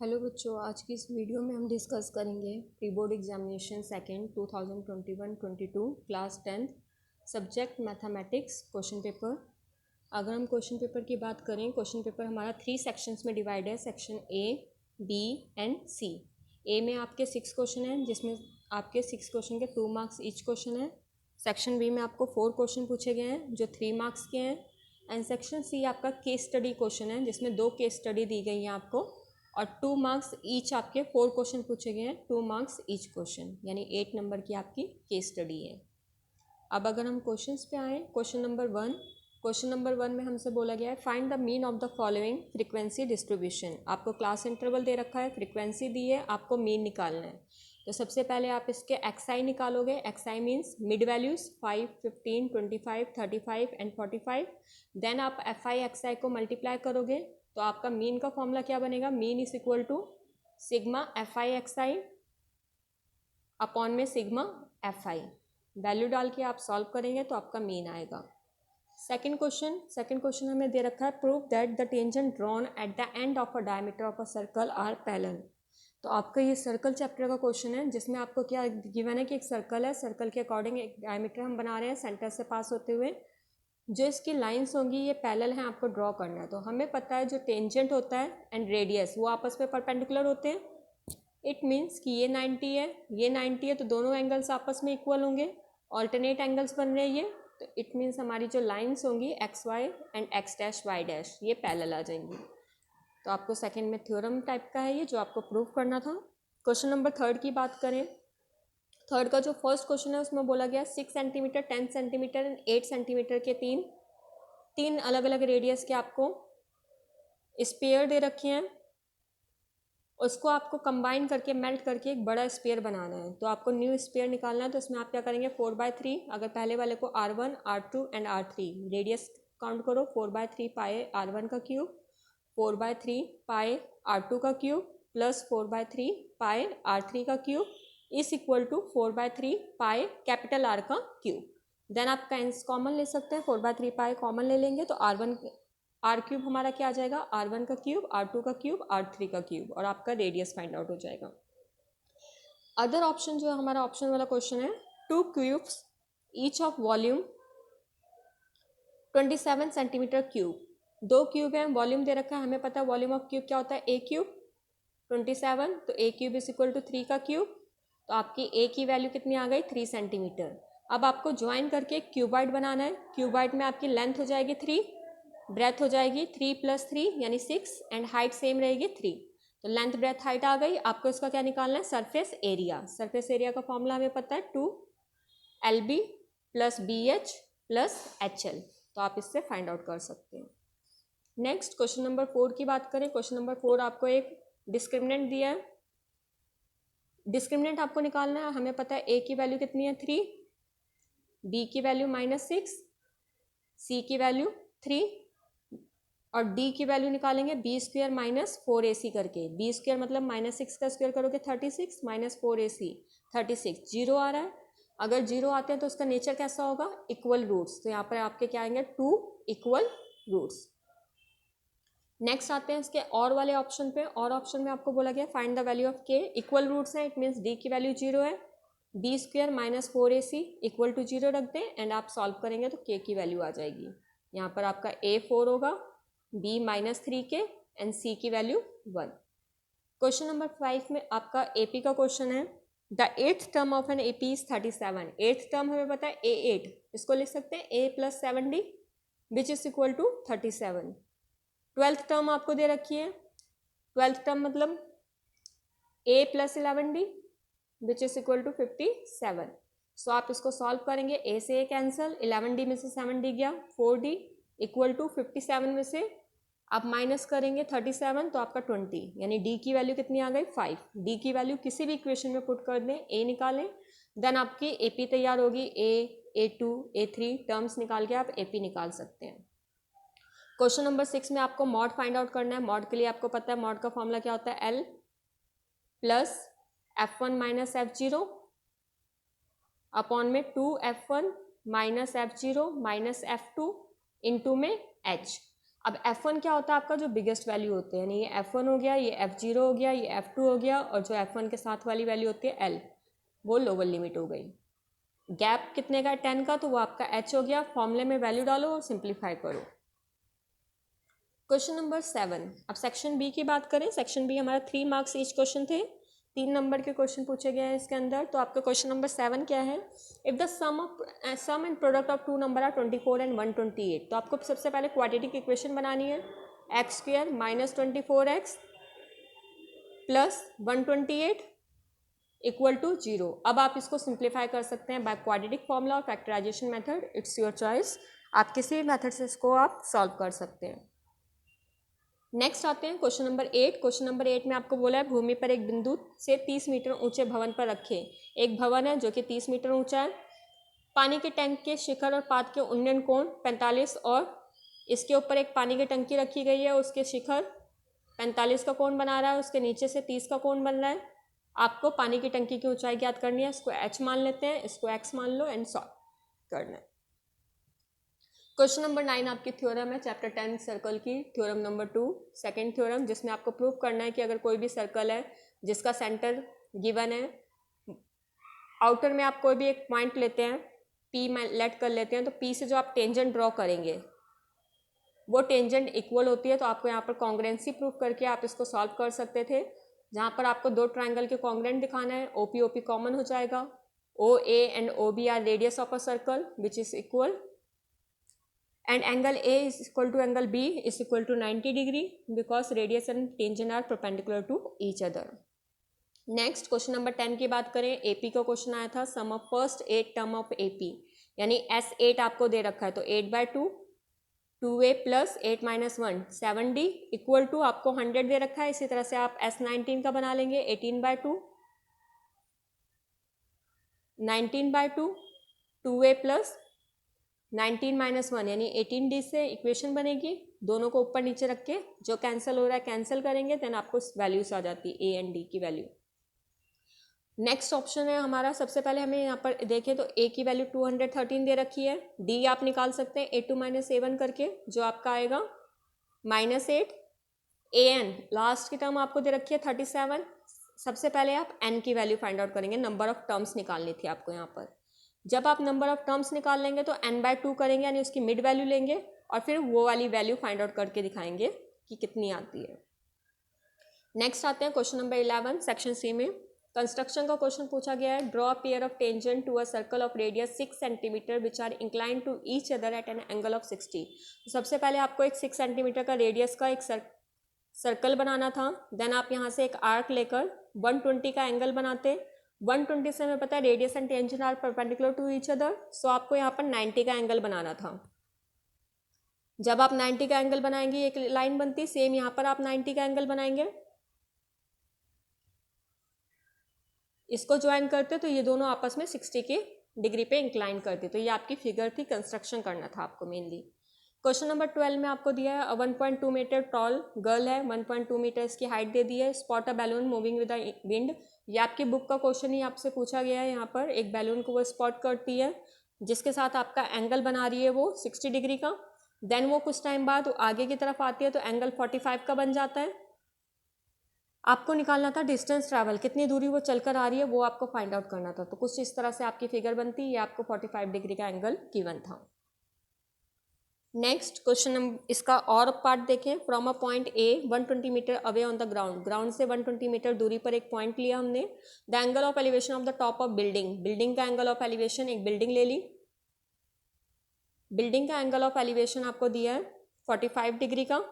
Hello बच्चों, आज की इस वीडियो में हम डिस्कस करेंगे pre board examination second 2021-22 class 10th subject mathematics question paper. अगर हम क्वेश्चन पेपर की बात करें, क्वेश्चन पेपर हमारा 3 सेक्शंस में डिवाइड है, सेक्शन ए, बी एंड सी। ए में आपके 6 क्वेश्चन हैं, जिसमें आपके 6 क्वेश्चन के 2 मार्क्स ईच क्वेश्चन है। सेक्शन बी में आपको 4 क्वेश्चन पूछे गए हैं जो 3 मार्क्स के हैं। एंड सेक्शन सी आपका केस स्टडी क्वेश्चन है, जिसमें 2 केस स्टडी दी गई हैं आपको और 2 मार्क्स ईच आपके 4 क्वेश्चन पूछे गए हैं, 2 मार्क्स ईच क्वेश्चन, यानी 8 नंबर की आपकी केस स्टडी है। अब अगर हम क्वेश्चंस पे आए, क्वेश्चन नंबर वन में हमसे बोला गया है find the mean of the following frequency distribution. आपको क्लास इंटरवल दे रखा है, फ्रीक्वेंसी दी है, आपको मीन निकालना है। तो सबसे पहले आप इसके एक्सआई निकालोगे। X i means mid values 5, 15, 25, 35 and 45। Then आप एफआई एक्सआई को मल्टीप्लाई करोगे तो आपका मीन का फॉर्मूला क्या बनेगा, mean is equal to sigma f i x i upon में सिग्मा एफआई। वैल्यू डाल के आप सॉल्व करेंगे तो आपका मीन आएगा। सेकंड क्वेश्चन हमें दे रखा है prove that the tangent drawn at the end of a diameter of a circle are parallel. तो आपका ये सर्कल चैप्टर का क्वेश्चन है, जिसमें आपको क्या गिवन है कि एक सर्कल है, सर्कल के अकॉर्डिंग एक डायमीटर हम बना रहे हैं सेंटर से पास होते हुए। जो इसकी लाइंस होंगी ये पैरेलल हैं, आपको ड्रॉ करना है। तो हमें पता है जो टेंजेंट होता है एंड रेडियस वो आपस में परपेंडिकुलर होते हैं। इट मीन्स कि ये 90 है, ये 90 है, तो दोनों एंगल्स आपस में इक्वल होंगे, ऑल्टरनेट एंगल्स बन रहे हैं ये। तो इट मीन्स हमारी जो लाइंस होंगी X Y and X dash Y dash ये पैरेलल आ जाएंगी। तो आपको सेकंड में थ्योरम टाइप का है ये, जो आपको प्रूव करना था। क्वेश्चन नंबर थर्ड की बात करें, थर्ड का जो फर्स्ट क्वेश्चन है उसमें बोला गया 6 सेंटीमीटर, 10 सेंटीमीटर एंड 8 सेंटीमीटर के तीन अलग अलग रेडियस के आपको स्पेयर दे रखे हैं। उसको आपको कंबाइन करके मेल्ट करके एक बड़ा स्पेयर बनाना है। तो आपको न्यू स्पेयर निकालना है। तो इसमें आप क्या करेंगे 4/3, अगर पहले वाले को R1, R2 and R3 radius count करो, 4/3 पाए R1 का क्यूब, 4/3 पाए R2 का क्यूब प्लस 4/3 पाए R3 का क्यूब इज इक्वल टू 4/3 पाए कैपिटल R का क्यूब। देन आप कॉमन ले सकते हैं, 4/3 पाए कॉमन ले लेंगे तो आर क्यूब हमारा क्या आ जाएगा, R1 का क्यूब, R2 का क्यूब, R3 का क्यूब, और आपका रेडियस फाइंड आउट हो जाएगा। अदर ऑप्शन जो है हमारा ऑप्शन वाला क्वेश्चन है 2 cubes each of volume 27 centimetre cube. 2 cube है, वॉल्यूम दे रखा है, हमें पता है वॉल्यूम ऑफ क्यूब क्या होता है, ए क्यूब 27, तो ए क्यूब इज इक्वल टू 3 का क्यूब। तो आपकी ए की वैल्यू कितनी आ गई, 3 सेंटीमीटर। अब आपको ज्वाइन करके क्यूबाइड बनाना है। क्यूबाइड में आपकी लेंथ हो जाएगी 3, ब्रेथ हो जाएगी 3 + 3 यानी 6 एंड हाइट सेम रहेगी 3। तो लेंथ ब्रेथ हाइट आ गई। आपको इसका क्या निकालना है, सरफेस एरिया। सरफेस एरिया का फॉर्मूला हमें पता है 2LB + BH + HL। तो आप इससे फाइंड आउट कर सकते हैं। नेक्स्ट क्वेश्चन नंबर 4 की बात करें। क्वेश्चन नंबर 4 आपको एक डिस्क्रिमिनेंट दिया है। डिस्क्रिमिनेंट आपको निकालना है। हमें पता है ए की वैल्यू कितनी है 3, बी की वैल्यू -6, सी की वैल्यू 3 और डी की वैल्यू निकालेंगे b² - 4ac करके। b² मतलब -6 का स्क्वायर करोगे 36 - 4ac 36, जीरो आ रहा है। अगर जीरो आते हैं तो उसका नेचर कैसा होगा, इक्वल रूट्स। तो यहाँ पर आपके क्या आएंगे 2 इक्वल रूट्स। नेक्स्ट आते हैं इसके और वाले ऑप्शन पे। और ऑप्शन में आपको बोला गया फाइंड द वैल्यू ऑफ के। इक्वल रूट्स है, इट मीन्स डी की वैल्यू 0 है, b² - 4ac इक्वल टू 0 रख दें एंड आप सॉल्व करेंगे तो के की वैल्यू आ जाएगी। यहाँ पर आपका a 4 होगा, b -3k एंड c की वैल्यू 1। क्वेश्चन नंबर 5 में आपका एपी का क्वेश्चन है the 8th term of an AP is 37। 8th term हमें पता है a8, इसको लिख सकते हैं a + 7d which is equal to 37। 12th term आपको दे रखी है, 12th टर्म मतलब a + 11d which is equal to 57। So आप इसको सॉल्व करेंगे, a से a कैंसल, 11d में से 7d गया, 4d इक्वल टू 57 में से आप माइनस करेंगे 37 तो आपका 20, यानी d की वैल्यू कितनी आ गई 5। d की वैल्यू किसी भी इक्वेशन में पुट कर दें, a निकालें, देन आपकी AP तैयार होगी। a, A2, A3 टर्म्स निकाल के आप AP निकाल सकते हैं। क्वेश्चन नंबर 6 में आपको मॉड फाइंड आउट करना है। मॉड के लिए आपको पता है मॉड का फॉर्मूला क्या होता है, L + F1 - F0 अपॉन में 2F1 - F0 - F2 इंटू में H। अब F1 क्या होता है आपका, जो बिगेस्ट वैल्यू होते हैं, यानी ये F1 हो गया, ये F0 हो गया, ये F2 हो गया, और जो F1 के साथ वाली वैल्यू होती है L, वो लोअर लिमिट हो गई। गैप कितने का है 10 का, तो वो आपका H हो गया। फॉर्मूले में वैल्यू डालो और सिंप्लीफाई करो। Question number 7। अब सेक्शन बी की बात करें। सेक्शन बी हमारा 3 मार्क्स ईच क्वेश्चन थे, 3 नंबर के क्वेश्चन पूछे गए हैं इसके अंदर। तो आपका क्वेश्चन नंबर 7 क्या है, if the sum and product of two number are 24 and 128। तो आपको सबसे पहले क्वाड्रेटिक इक्वेशन बनानी है, X square minus 24x plus 128 equal to 0। अब आप इसको सिंप्लीफाई कर सकते हैं बाय क्वाड्रेटिक फॉर्मूला और factorisation method, it's your choice. आप किसी भी मेथड से इसको आप सॉल्व कर सकते हैं। नेक्स्ट आते हैं क्वेश्चन नंबर 8। क्वेश्चन नंबर 8 में आपको बोला है भूमि पर एक बिंदु से 30 मीटर ऊंचे भवन पर रखें। एक भवन है जो कि 30 मीटर ऊंचा है। पानी के टैंक के शिखर और पाद के उन्नयन कोण 45 और इसके ऊपर एक पानी की टंकी रखी गई है, उसके शिखर 45 का कोण बना रहा है, उसके नीचे से 30 का कोण बन रहा है। आपको पानी की टंकी की ऊंचाई ज्ञात करनी है, इसको h मान लेते हैं, इसको x मान लो एंड सॉल्व करना है। क्वेश्चन नंबर 9 आपकी थ्योरम है चैप्टर 10 सर्कल की, थ्योरम नंबर 2 सेकेंड थ्योरम, जिसमें आपको प्रूव करना है कि अगर कोई भी सर्कल है जिसका सेंटर गिवन है, आउटर में आप कोई भी एक पॉइंट लेते हैं, P लेट कर लेते हैं, तो P से जो आप टेंजेंट ड्रॉ करेंगे वो टेंजेंट इक्वल होती है। तो आपको यहाँ पर कॉन्ग्रेंसी प्रूव करके आप इसको सॉल्व कर सकते थे, जहाँ पर आपको दो ट्राइंगल के कॉन्ग्रेंट दिखाना है। OP OP कॉमन हो जाएगा। OA and OB are radius of a circle which is equal, and angle A is equal to angle B is equal to 90 degree because radius and tangent are perpendicular to each other. Next question number 10 की बात करें। AP का question आया था, sum of first 8 term of AP, यानी S8 आपको दे रखा है, तो 8/2 2A plus 8 minus 1 7D equal to आपको 100 दे रखा है। इसी तरह से आप S19 का बना लेंगे, 18/2 19/2 2A प्लस 19 माइनस 1 यानी 18D से इक्वेशन बनेगी। दोनों को ऊपर नीचे रख के जो कैंसिल हो रहा है कैंसिल करेंगे, देन आपको वैल्यूज आ जाती है A एंड D की वैल्यू। नेक्स्ट ऑप्शन है हमारा, सबसे पहले हमें यहाँ पर देखें तो A की वैल्यू 213 दे रखी है, D आप निकाल सकते हैं A2 माइनस A1 करके, जो आपका आएगा -8 AN, लास्ट की टर्म आपको दे रखी है 37। सबसे पहले आप N की वैल्यू फाइंड आउट करेंगे, नंबर ऑफ टर्म्स निकालनी थी आपको यहाँ पर। जब आप नंबर ऑफ टर्म्स निकाल लेंगे तो n/2 करेंगे, यानी उसकी मिड वैल्यू लेंगे और फिर वो वाली वैल्यू फाइंड आउट करके दिखाएंगे कि कितनी आती है। नेक्स्ट आते हैं क्वेश्चन नंबर 11 सेक्शन सी में। कंस्ट्रक्शन का क्वेश्चन पूछा गया है, draw a pair of tangent to a circle of radius 6 centimetre which are incline to each other at an angle of 60। तो सबसे पहले आपको एक 6 सेंटीमीटर का रेडियस का एक सर्कल बनाना था। देन आप यहाँ से एक आर्क लेकर 120 का एंगल बनाते। 120 से हमें पता है radius and tangent are perpendicular to each other, so आपको यहाँ पर 90 का एंगल बनाना था। जब आप 90 का एंगल बनाएंगे एक लाइन बनती, सेम यहाँ पर आप 90 का एंगल बनाएंगे, इसको ज्वाइन करते तो ये दोनों आपस में 60 की डिग्री पे इंक्लाइन करते। तो ये आपकी फिगर थी, कंस्ट्रक्शन करना था आपको मेनली। क्वेश्चन नंबर 12 में आपको दिया है 1.2 मीटर टॉल गर्ल है, 1.2 मीटर इसकी हाइट दे दी है, spot a balloon moving with the wind. ये आपकी बुक का क्वेश्चन ही आपसे पूछा गया है। यहाँ पर एक बैलून को वो स्पॉट करती है जिसके साथ आपका एंगल बना रही है वो 60 डिग्री का। देन वो कुछ टाइम बाद आगे की तरफ आती है तो एंगल 45 का बन जाता है। आपको निकालना था डिस्टेंस ट्रैवल, कितनी दूरी वो चलकर आ रही है वो आपको फाइंड आउट करना था। तो कुछ इस तरह से आपकी फिगर बनती है, आपको 45 डिग्री का एंगल गिवन था। नेक्स्ट क्वेश्चन नंबर इसका और पार्ट देखें। From a point A 120 metre away on the ground, ground से 120 मीटर दूरी पर एक पॉइंट लिया हमने। The angle of elevation of the top of building, building का एंगल ऑफ एलिवेशन, एक बिल्डिंग ले ली, बिल्डिंग का एंगल ऑफ एलिवेशन आपको दिया है 45 डिग्री का।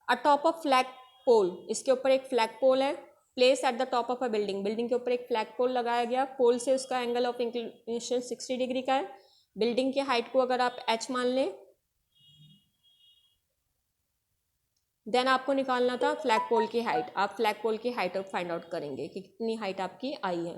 A top of flag pole, इसके ऊपर एक फ्लैग पोल है, place at the top of a building, building के ऊपर एक फ्लैग पोल लगाया गया, पोल से उसका एंगल ऑफ इंक्लिनेशन 60 डिग्री का है। बिल्डिंग की हाइट को अगर आप h मान लें, देन आपको निकालना था फ्लैग पोल की हाइट। आप फ्लैग पोल की हाइट फाइंड आउट करेंगे कि कितनी हाइट आपकी आई है।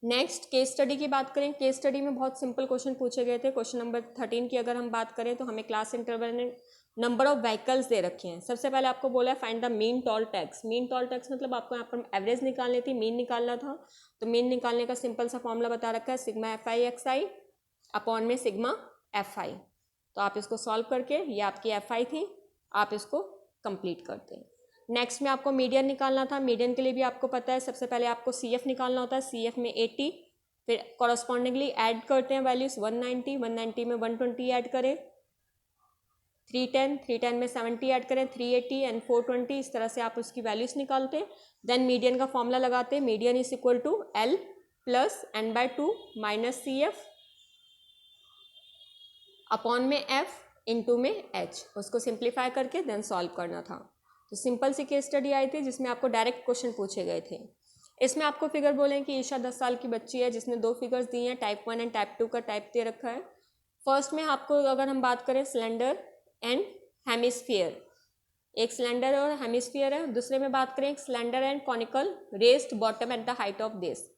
नेक्स्ट केस स्टडी की बात करें। केस स्टडी में बहुत सिंपल क्वेश्चन पूछे गए थे। क्वेश्चन नंबर 13 की अगर हम बात करें तो हमें क्लास इंटरवल में नंबर ऑफ व्हीकल्स दे रखे हैं। सबसे पहले आपको बोला है find the mean toll tax. Mean toll tax मतलब आपको यहाँ पर एवरेज निकालनी थी, मीन निकालना था। तो मीन निकालने का सिंपल सा फॉर्मूला बता रखा है, सिग्मा FI XI अपॉन में सिग्मा FI। तो आप इसको सॉल्व करके, ये आपकी FI थी, आप इसको कंप्लीट करते हैं। नेक्स्ट में आपको मीडियन निकालना था। मीडियन के लिए भी आपको पता है, सबसे पहले आपको CF निकालना होता है। CF में 80, फिर कॉरस्पॉन्डिंगली ऐड करते हैं वैल्यूज़। 190, 190 में 120 ऐड करें, 310, 310 में 70 ऐड करें, 380 एंड 420, इस तरह से आप उसकी वैल्यूज़ निकालते हैं। देन मीडियन का फॉर्मूला लगाते हैं। Median is equal to L plus n/2 minus CF upon में F इंटू में H, उसको सिंप्लीफाई करके देन सॉल्व करना था। तो सिंपल सी केस स्टडी आई थी जिसमें आपको डायरेक्ट क्वेश्चन पूछे गए थे। इसमें आपको फिगर बोलें कि ईशा 10 साल की बच्ची है जिसने 2 फिगर्स दिए हैं, टाइप 1 एंड टाइप 2 का टाइप दे रखा है। फर्स्ट में आपको अगर हम बात करें सिलेंडर एंड हेमिस्फीयर, एक सिलेंडर और हेमिस्फीयर है। दूसरे में बात करें एक cylinder and conical raised bottom at the height of this.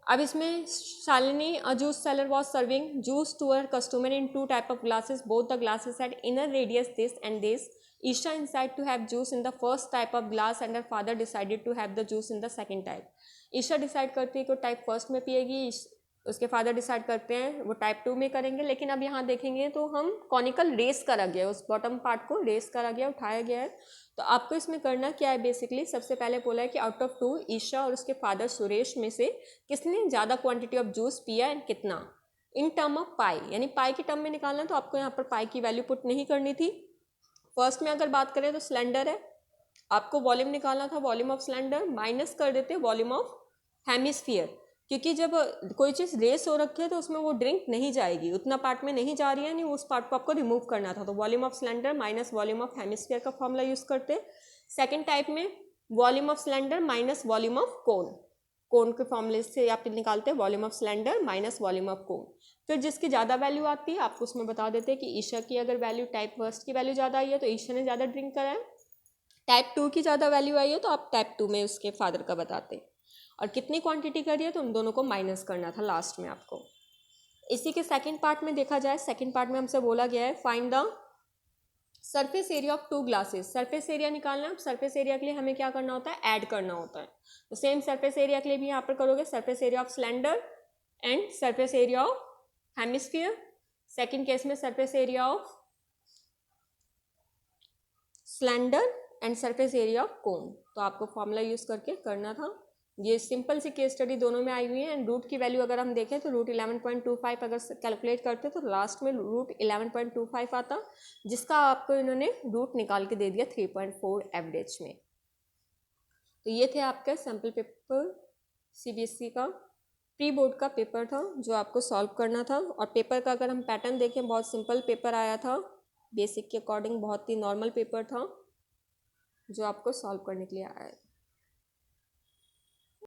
अब इसमें Shalini, a juice seller was serving juice to her customer in 2 type of glasses, both the glasses had inner radius this and this. Isha decided to have juice in the first type of glass and her father decided to have the juice in the second type. Isha decide करती है कि वो type first में पिएगी, उसके father decide करते हैं वो type 2 में करेंगे। लेकिन अब यहाँ देखेंगे तो हम कॉनिकल रेस करा गया, उस बॉटम पार्ट को रेस करा गया, उठाया गया है। तो आपको इसमें करना क्या है, बेसिकली सबसे पहले बोला है कि आउट ऑफ 2 ईशा और उसके फादर सुरेश में से किसने ज़्यादा क्वांटिटी ऑफ जूस पिया एंड कितना, इन टर्म ऑफ पाई, यानी पाई के टर्म में निकालना। तो आपको यहाँ पर पाई की वैल्यू पुट नहीं करनी थी। फर्स्ट में अगर बात करें तो सिलेंडर है, आपको वॉल्यूम निकालना था, वॉल्यूम ऑफ सिलेंडर माइनस कर देते वॉल्यूम ऑफ हेमिस्फीयर, क्योंकि जब कोई चीज़ रेस हो रखी है तो उसमें वो ड्रिंक नहीं जाएगी, उतना पार्ट में नहीं जा रही है, नहीं उस पार्ट को आपको रिमूव करना था। तो volume of cylinder minus volume of hemisphere का फॉर्मूला यूज़ करते। सेकेंड टाइप में volume of cylinder minus volume of cone, cone के फॉर्मूले से आप निकालते हैं volume of cylinder minus volume of cone. फिर जिसकी ज़्यादा वैल्यू आती है आपको उसमें बता देते हैं कि ईशा की अगर वैल्यू टाइप फर्स्ट की वैल्यू ज़्यादा आई है तो ईशा ने ज़्यादा ड्रिंक करा है, टाइप 2 की ज़्यादा वैल्यू आई है तो आप टाइप 2 में उसके फादर का बताते हैं, और कितनी क्वांटिटी करी है तो उन दोनों को माइनस करना था लास्ट में आपको। इसी के सेकेंड पार्ट में देखा जाए, सेकेंड पार्ट में हमसे बोला गया है find the surface area of 2 glasses. Surface area निकालना है। सरफेस एरिया के लिए हमें क्या करना होता है, ऐड करना होता है। तो सेम सरफेस एरिया के लिए भी यहाँ पर करोगे, surface area of cylinder and surface area of hemisphere. Second case में surface area of cylinder and surface area of cone. तो आपको फॉर्मूला यूज करके करना था। ये सिंपल सी केस स्टडी दोनों में आई हुई है। एंड रूट की वैल्यू अगर हम देखें तो रूट 11.25 अगर कैलकुलेट करते तो लास्ट में रूट 11.25 आता, जिसका आपको इन्होंने रूट निकाल के दे दिया 3.4 एवरेज में। तो ये थे आपके सैम्पल पेपर, CBSE का प्री बोर्ड का पेपर था जो आपको सॉल्व करना था। और पेपर का अगर हम पैटर्न देखें, बहुत सिंपल पेपर आया था, बेसिक के अकॉर्डिंग बहुत ही नॉर्मल पेपर था जो आपको सॉल्व करने के लिए आया है।